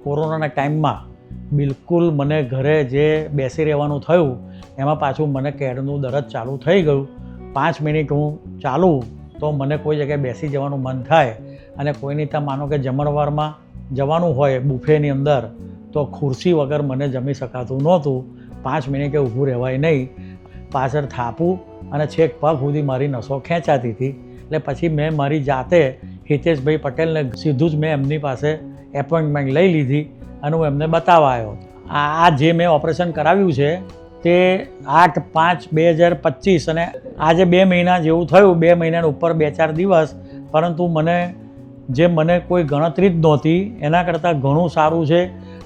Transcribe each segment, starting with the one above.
કોરોનાના ટાઈમમાં બિલકુલ મને ઘરે જે બેસી રહેવાનું થયું એમાં પાછું મને કેડનું દરદ ચાલુ થઈ ગયું. 5 મિનિટ હું ચાલું તો મને કોઈ જગ્યાએ બેસી જવાનું મન થાય અને કોઈની ત્યાં માનો કે જમણવારમાં જવાનું હોય બુફેની અંદર તો ખુરશી વગર મને જમી શકાતું નહોતું. 5 મિનિટે ઊભું રહેવાય નહીં. પાછળ થાપું અને છેક પગ સુધી મારી નસો ખેંચાતી હતી. એટલે પછી મેં મારી જાતે હિતેશભાઈ પટેલને સીધું જ મેં એમની પાસે એપોઇન્ટમેન્ટ લઈ લીધી અને હું એમને બતાવવા આવ્યો. આ જે મેં ઓપરેશન કરાવ્યું છે તે 8/5/2025 અને આજે 2 મહિના જેવું થયું. 2 મહિનાના ઉપર 2-4 દિવસ. પરંતુ મને કોઈ ગણતરી જ નહોતી એના કરતાં ઘણું સારું છે.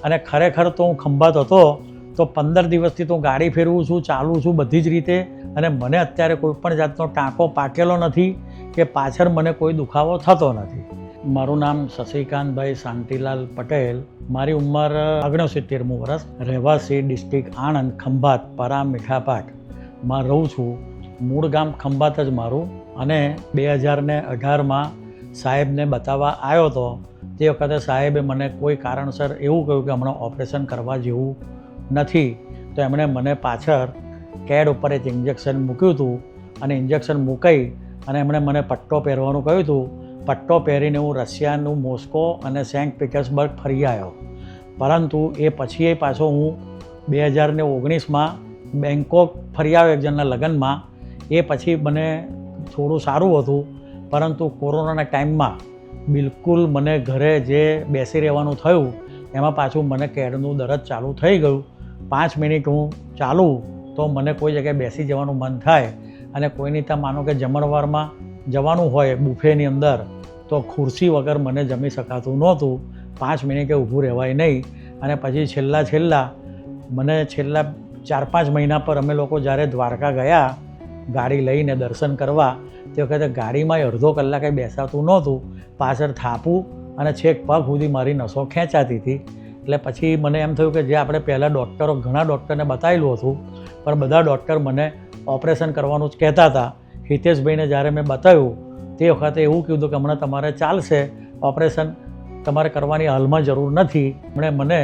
અને ખરેખર તો હું ખંભાત હતો તો 15 દિવસથી તો ગાડી ફેરવું છું, ચાલું છું બધી જ રીતે. અને મને અત્યારે કોઈ પણ જાતનો ટાંકો પાકેલો નથી કે પાછળ મને કોઈ દુખાવો થતો નથી. મારું નામ શશિકાંતભાઈ શાંતિલાલ પટેલ. મારી ઉંમર 69મું વર્ષ. રહેવાસી ડિસ્ટ્રિક્ટ આણંદ, ખંભાત, પરા મીઠાપાટમાં રહું છું. મૂળ ગામ ખંભાત જ મારું. અને 2018માં સાહેબને બતાવવા આવ્યો હતો. તે વખતે સાહેબે મને કોઈ કારણસર એવું કહ્યું કે હમણાં ઓપરેશન કરવા જેવું નથી. તો એમણે મને પાછળ કેડ ઉપર એક ઇન્જેક્શન મૂક્યું હતું અને ઇન્જેક્શન મૂકાઈ અને એમણે મને પટ્ટો પહેરવાનું કહ્યું હતું. પટ્ટો પહેરીને હું રશિયાનું મોસ્કો અને સેન્ટ પીટર્સબર્ગ ફરી આવ્યો. પરંતુ એ પછી પાછો હું 2019માં બેંકોક ફરી આવ્યો એક જણના લગ્નમાં. એ પછી મને થોડું સારું હતું. પરંતુ કોરોનાના ટાઈમમાં બિલકુલ મને ઘરે જે બેસી રહેવાનું થયું એમાં પાછું મને કેડનું દરદ ચાલુ થઈ ગયું. 5 મિનિટ હું ચાલું તો મને કોઈ જગ્યાએ બેસી જવાનું મન થાય અને કોઈની ત્યાં માનો કે જમણવારમાં જવાનું હોય બુફેની અંદર તો ખુરશી વગર મને જમી શકાતું નહોતું. 5 મિનિટે ઊભું રહેવાય નહીં. અને પછી છેલ્લા 4-5 મહિના પર અમે લોકો જ્યારે દ્વારકા ગયા ગાડી લઈને દર્શન કરવા, તે વખતે ગાડીમાં અડધો કલાકે બેસાતું નહોતું. પાછળ થાપું અને છેક પગ સુધી મારી નસો ખેંચાતી હતી. એટલે પછી મને એમ થયું કે જે આપણે પહેલાં ઘણા ડૉક્ટરને બતાવેલું હતું પણ બધા ડૉક્ટર મને ઓપરેશન કરવાનું જ કહેતા હતા. હિતેશભાઈને જ્યારે મેં બતાવ્યું તે વખતે એવું કીધું કે હમણાં તમારે ચાલશે, ઓપરેશન તમારે કરવાની હાલમાં જરૂર નથી. એમણે મને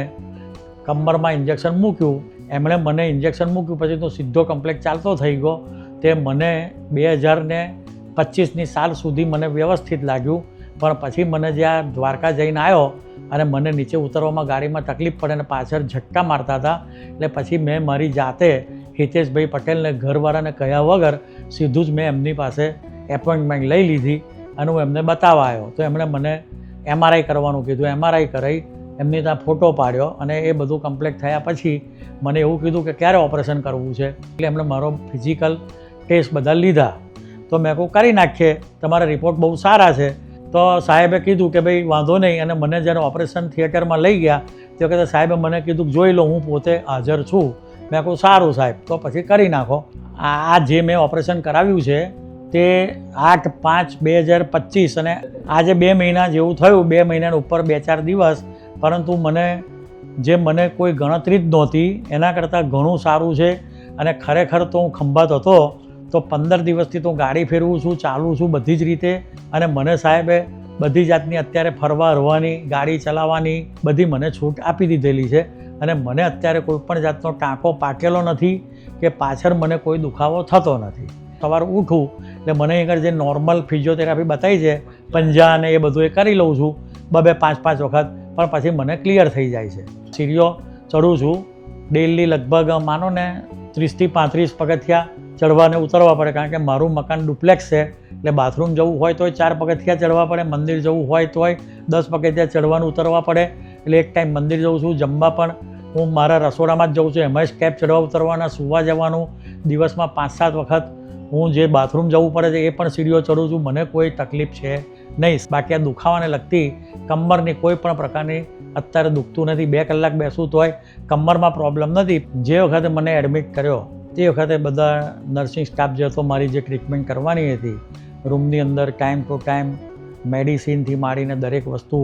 કમરમાં ઇન્જેક્શન મૂક્યું. એમણે મને ઇન્જેક્શન મૂક્યું પછી તો સીધો કમ્પ્લેટ ચાલતો થઈ ગયો. તે મને 2025ની સાલ સુધી મને વ્યવસ્થિત લાગ્યું. પણ પછી મને જ્યાં દ્વારકા જઈને આવ્યો અને મને નીચે ઉતરવામાં ગાડીમાં તકલીફ પડે અને પાછળ ઝટકા મારતા હતા. એટલે પછી મેં મારી જાતે હિતેશભાઈ પટેલને ઘરવાળાને કહ્યા વગર સીધું જ મેં એમની પાસે એપોઇન્ટમેન્ટ લઈ લીધી અને હું એમને બતાવવા આવ્યો. તો એમણે મને MRI કરવાનું કીધું. MRI કરાવી એમની ત્યાં ફોટો પાડ્યો અને એ બધું કમ્પ્લીટ થયા પછી મને એવું કીધું કે ક્યારે ઓપરેશન કરવું છે. એટલે એમણે મારો ફિઝિકલ ટેસ્ટ બધા લીધા. તો મેં કહું કરી નાખીએ, તમારા રિપોર્ટ બહુ સારા છે. તો સાહેબે કીધું કે ભાઈ વાંધો નહીં. અને મને જ્યારે ઓપરેશન થિયેટરમાં લઈ ગયા તે વખતે સાહેબે મને કીધું જોઈ લો, હું પોતે હાજર છું. મેં કહું સારું સાહેબ, તો પછી કરી નાખો. આ જે મેં ઓપરેશન કરાવ્યું છે તે 8/5/2025 અને આજે 2 મહિના જેવું થયું. 2 મહિનાના ઉપર 2-4 દિવસ. પરંતુ મને કોઈ ગણતરી જ નહોતી એના કરતાં ઘણું સારું છે. અને ખરેખર તો હું ખંભાત હતો તો 15 દિવસથી તો ગાડી ફેરવું છું, ચાલું છું બધી જ રીતે. અને મને સાહેબે બધી જાતની અત્યારે ફરવા હરવાની, ગાડી ચલાવવાની બધી મને છૂટ આપી દીધેલી છે. અને મને અત્યારે કોઈ પણ જાતનો ટાંકો પાકેલો નથી કે પાછળ મને કોઈ દુખાવો થતો નથી. સવારે ઉઠું એટલે મને આગળ જે નોર્મલ ફિઝિયોથેરાપી બતાવી છે પંજા અને એ બધું એ કરી લઉં છું 2-5 વખત. પણ પછી મને ક્લિયર થઈ જાય છે. સીડીઓ ચડું છું ડેલી લગભગ માનો ને 30-35 પગથિયા ચડવા ને ઉતરવા પડે. કારણ કે મારું મકાન ડુપ્લેક્સ છે એટલે બાથરૂમ જવું હોય તોય 4 પગથિયા ચડવા પડે, મંદિર જવું હોય તોય 10 પગથિયા ચડવાનું ઉતરવા પડે. એટલે એક ટાઈમ મંદિર જઉં છું, જમવા પણ હું મારા રસોડામાં જ જઉં છું. એમાંય સ્ટેપ ચડવા ઉતરવાના, સૂવા જવાનું. દિવસમાં 5-7 વખત હું જે બાથરૂમ જવું પડે છે એ પણ સીડીઓ ચડું છું. મને કોઈ તકલીફ છે નહીં. બાકી આ દુખાવાને લગતી કમરની કોઈ પણ પ્રકારની અત્યારે દુખતું નથી. 2 કલાક બેસું તોય કમરમાં પ્રોબ્લેમ નથી. જે વખતે મને એડમિટ કર્યો તે વખતે બધા નર્સિંગ સ્ટાફ જે હતો મારી જે ટ્રીટમેન્ટ કરવાની હતી રૂમની અંદર ટાઈમ ટુ ટાઈમ મેડિસિનથી માંડીને દરેક વસ્તુ,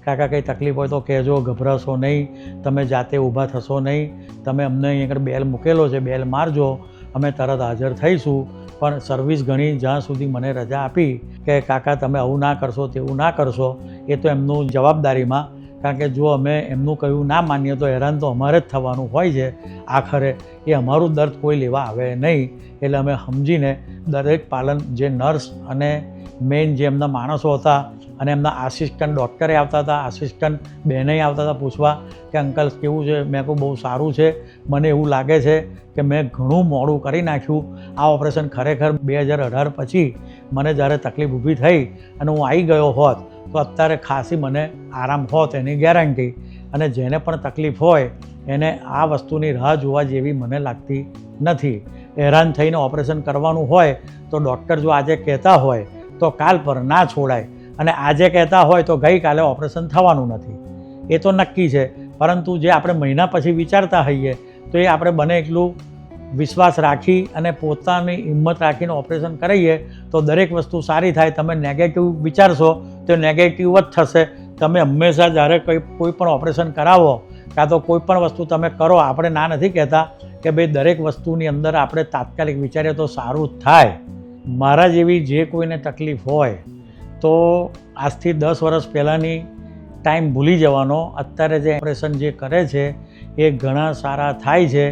કાકા કંઈ તકલીફ હોય તો કહેજો, ગભરાશો નહીં, તમે જાતે ઊભા થશો નહીં, તમે અમને અહીં આગળ બેલ મૂકેલો છે, બેલ મારજો, અમે તરત હાજર થઈશું. પણ સર્વિસ ઘણી જ્યાં સુધી મને રજા આપી કે કાકા તમે આવું ના કરશો તેવું ના કરશો, એ તો એમનું જવાબદારીમાં કારણ કે જો અમે એમનું કહ્યું ના માનીએ તો હેરાન તો અમારે જ થવાનું હોય છે આખરે. એ અમારું દર્દ કોઈ લેવા આવે નહીં. એટલે અમે સમજીને દરેક પાલન જે નર્સ અને મેઇન જે એમના માણસો હતા અને એમના આસિસ્ટન્ટ ડૉક્ટરે આવતા હતા, આસિસ્ટન્ટ બહેને આવતા હતા પૂછવા કે અંકલ કેવું છે. મેં કહું બહુ સારું છે. મને એવું લાગે છે કે મેં ઘણું મોડું કરી નાખ્યું. આ ઓપરેશન ખરેખર 2018 પછી મને જ્યારે તકલીફ ઊભી થઈ અને હું આવી ગયો હોત તો અત્યારે ખાસી મને આરામ હોત એની ગેરંટી. અને જેને પણ તકલીફ હોય એને આ વસ્તુની રાહ જોવા જેવી મને લાગતી નથી. હેરાન થઈને ઓપરેશન કરવાનું હોય તો ડૉક્ટર જો આજે કહેતા હોય તો કાલ પર ના છોડાય, અને આજે કહેતા હોય તો ગઈકાલે ઓપરેશન થવાનું નથી, એ તો નક્કી છે. પરંતુ જે આપણે મહિના પછી વિચારતા હોઈએ તો એ આપણે બને એટલું વિશ્વાસ રાખી અને પોતાની હિંમત રાખીને ઓપરેશન કરીએ તો દરેક વસ્તુ સારી થાય. તમે નેગેટિવ વિચારશો તો નેગેટિવ જ થશે. તમે હંમેશા જ્યારે કોઈ પણ ઓપરેશન કરાવો કાં તો કોઈ પણ વસ્તુ તમે કરો, આપણે ના નથી કહેતા કે ભાઈ દરેક વસ્તુની અંદર આપણે તાત્કાલિક વિચારીએ તો સારું થાય. મારા જેવી જે કોઈને તકલીફ હોય તો આજથી 10 વર્ષ પહેલાંની ટાઈમ ભૂલી જવાનો. અત્યારે જે ઓપરેશન જે કરે છે એ ઘણા સારા થાય છે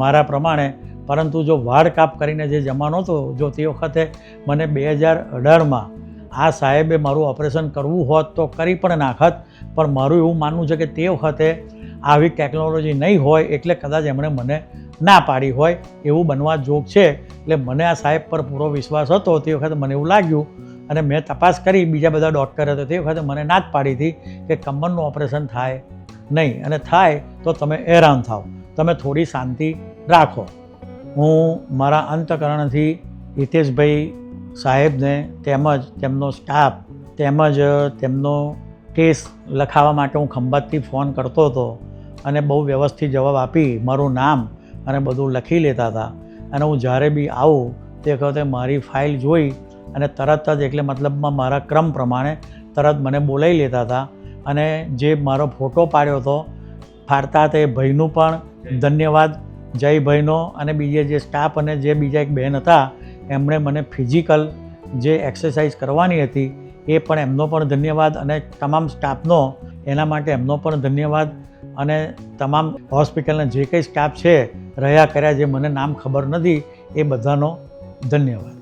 મારા પ્રમાણે. પરંતુ જો વાળ કાપ કરીને જે જમાનો હતો, જો તે વખતે મને 2018માં આ સાહેબે મારું ઓપરેશન કરવું હોત તો કરી પણ નાખત. પણ મારું એવું માનવું છે કે તે વખતે આવી ટેકનોલોજી નહીં હોય એટલે કદાચ એમણે મને ના પાડી હોય, એવું બનવા જોગ છે. એટલે મને આ સાહેબ પર પૂરો વિશ્વાસ હતો. તે વખતે મને એવું લાગ્યું અને મેં તપાસ કરી બીજા બધા ડૉક્ટરે તો તે વખતે મને ના જ પાડી હતી કે કમરનું ઓપરેશન થાય નહીં, અને થાય તો તમે હેરાન થાવ, તમે થોડી શાંતિ રાખો. હું મારા અંતકરણથી હિતેશભાઈ સાહેબને તેમજ તેમનો સ્ટાફ તેમજ તેમનો કેસ લખાવવા માટે હું ખંભાતથી ફોન કરતો હતો અને બહુ વ્યવસ્થિત જવાબ આપી મારું નામ અને બધું લખી લેતા હતા. અને હું જ્યારે બી આવું તે વખતે મારી ફાઇલ જોઈ અને તરત જ એટલે મતલબમાં મારા ક્રમ પ્રમાણે તરત મને બોલાવી લેતા હતા. અને જે મારો ફોટો પાડ્યો હતો ફાડતા તે ભાઈનું પણ ધન્યવાદ, જયભાઈનો, અને બીજે જે સ્ટાફ અને જે બીજા એક બહેન હતા એમણે મને ફિઝિકલ જે એક્સરસાઇઝ કરવાની હતી એ પણ એમનો પણ ધન્યવાદ, અને તમામ સ્ટાફનો એના માટે એમનો પણ ધન્યવાદ. અને તમામ હોસ્પિટલના જે કંઈ સ્ટાફ છે રહ્યા કર્યા જે મને નામ ખબર નથી એ બધાનો ધન્યવાદ.